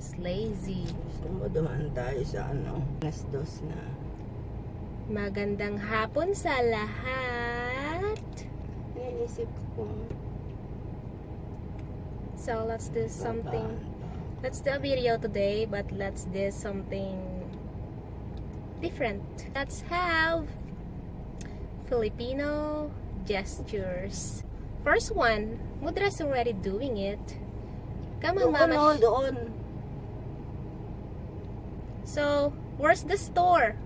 is lazy. Gusto mo dumaan tayo sa alas 2 na. Magandang hapon sa lahat. Iniisip ko. So let's do something. Let's do a video today, but let's do something different. Let's have Filipino gestures. First one, Mudra's already doing it. Come on, Mama. Doon. So, where's the store?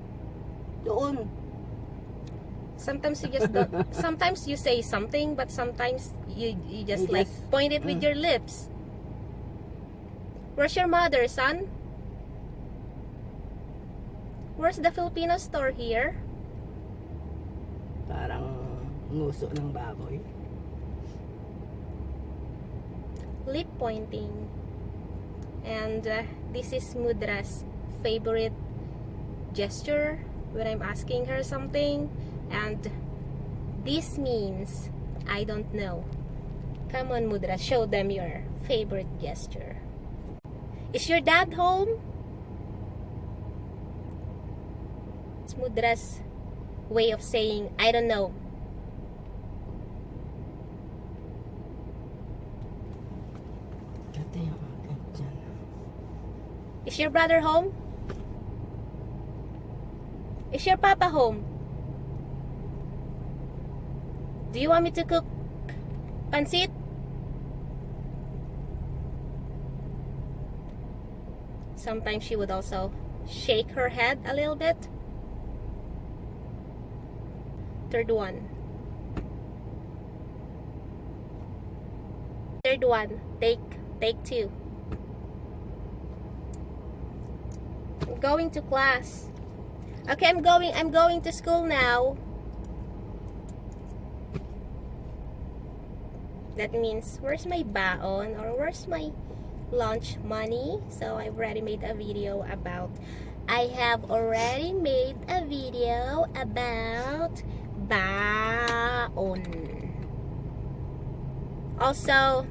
Doon. Sometimes you just don't, sometimes you say something, but sometimes you just like point it with your lips. Where's your mother, son? Where's the Filipino store here? Parang nguso ng baboy. Lip pointing. And this is Mudra's favorite gesture when I'm asking her something. And this means I don't know. Come on, Mudra, show them your favorite gesture. Is your dad home? It's Mudra's way of saying I don't know. Is your brother home? Is your papa home? Do you want me to cook pansit? Sometimes she would also shake her head a little bit. Third one. Third one. Take two. I'm going to class. Okay, I'm going to school now. That means, where's my baon or where's my lunch money? So I've already made a video about baon. Also,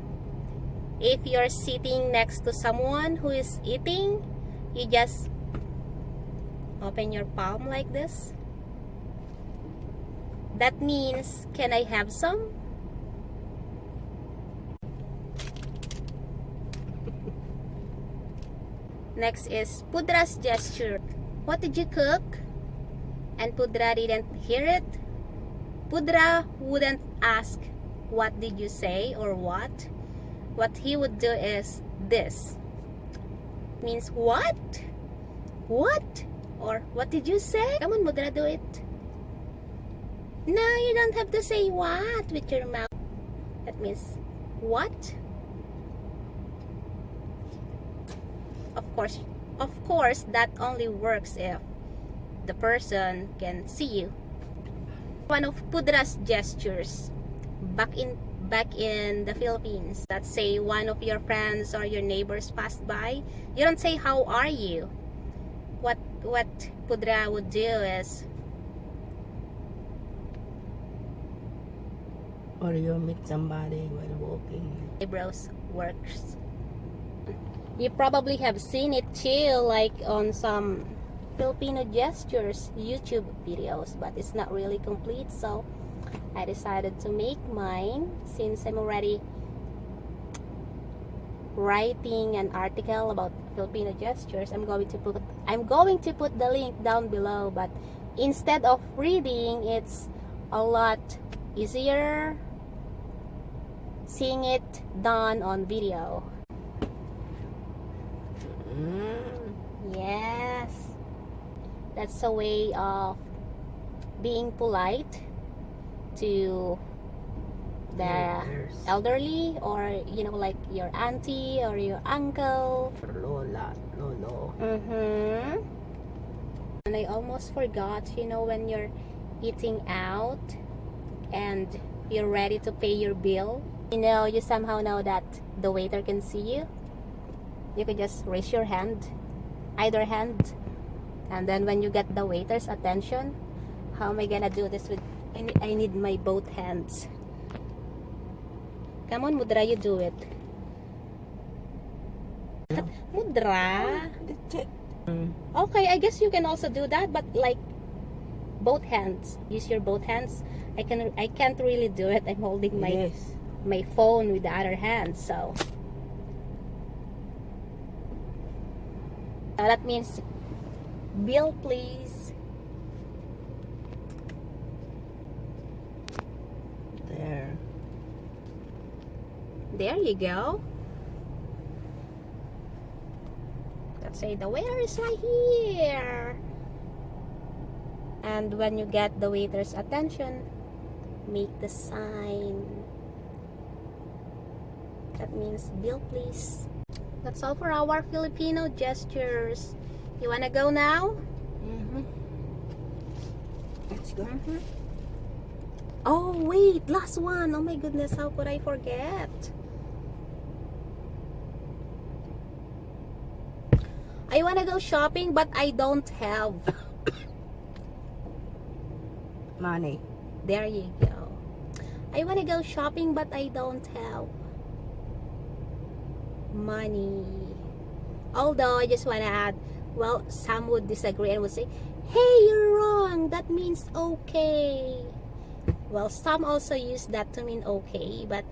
if you're sitting next to someone who is eating, you just open your palm like this. That means, can I have some? Next is Pudra's gesture. What did you cook? And Pudra didn't hear it. Pudra wouldn't ask, what did you say or what? What he would do is this. Means what? What? Or what did you say? Come on, Mudra, do it. No, you don't have to say what with your mouth. That means what? Of course, that only works if the person can see you. One of Pudra's gestures back in the Philippines. Let's say one of your friends or your neighbors passed by. You don't say how are you. What Pudra would do is, or you meet somebody while walking. Eyebrows works. You probably have seen it too, like on some Filipino gestures YouTube videos, but it's not really complete, so I decided to make mine. Since I'm already writing an article about Filipino gestures, I'm going to put the link down below, but instead of reading, it's a lot easier seeing it done on video. Yes, that's a way of being polite to the elderly, or like your auntie or your uncle, Lola, lolo. And I almost forgot, when you're eating out and you're ready to pay your bill, you somehow know that the waiter can see you. You can just raise your hand, either hand, and then when you get the waiter's attention, how am I gonna do this with? I need my both hands. Come on, Mudra, you do it. Mudra. Check. Okay, I guess you can also do that, but like both hands. Use your both hands. I can't really do it. I'm holding my phone with the other hand, so that means bill please. There you go. Let's say the waiter is right here. And when you get the waiter's attention, make the sign. That means bill please. That's all for our Filipino gestures. You wanna go now? Let's go. Oh wait, last one. Oh my goodness, how could I forget? I wanna go shopping, but I don't have Money. There you go. I wanna go shopping, but I don't have money. Although I just wanna add, well, some would disagree and would say, hey, you're wrong, that means okay. Well, some also use that to mean okay, but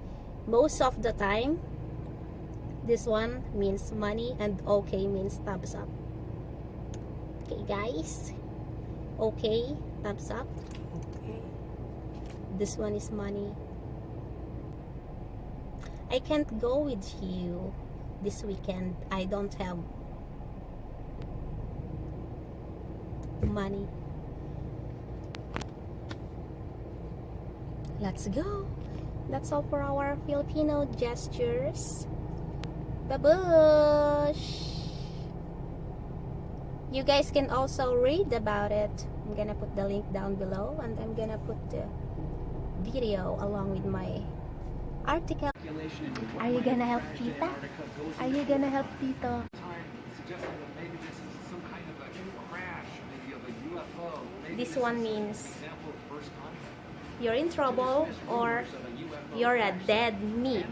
most of the time this one means money and okay means thumbs up. Okay guys, okay, thumbs up. Okay. This one is money. I can't go with you this weekend. I don't have money. Let's go. That's all for our Filipino gestures. Babush! You guys can also read about it. I'm gonna put the link down below, and I'm gonna put the video along with my article. Are you gonna help Tita? Are you gonna help Tito? This one means you're in trouble or you're a dead meat.